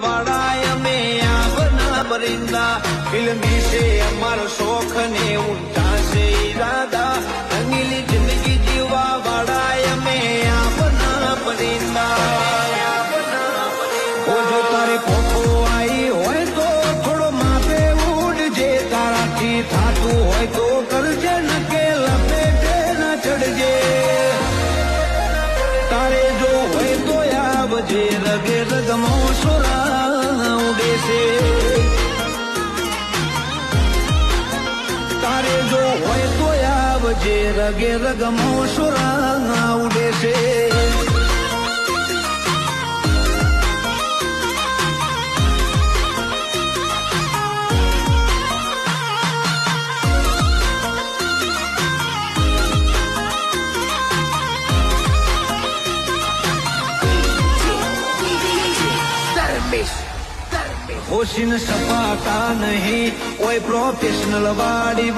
वाड़ा में आबना परिंदा फिल्मी से हमारो शौक ने उल्टा से इरादा रंगीली जिंदगी जीवा वाड़ा में आबना परिंदा वो जो तारे पोपो आई होय तो थोड़ो मापे उड़ जे तारा की थातू होय तो करजे न के लपेटे न चढ़जे तारे जो होय तो यावजे रगे रगमो सोरा तारे जो होय तो आवजे रगे रगमो सुरा उड़े से होशिन सपाटा नहीं कोई प्रोफेशनल वाड़ी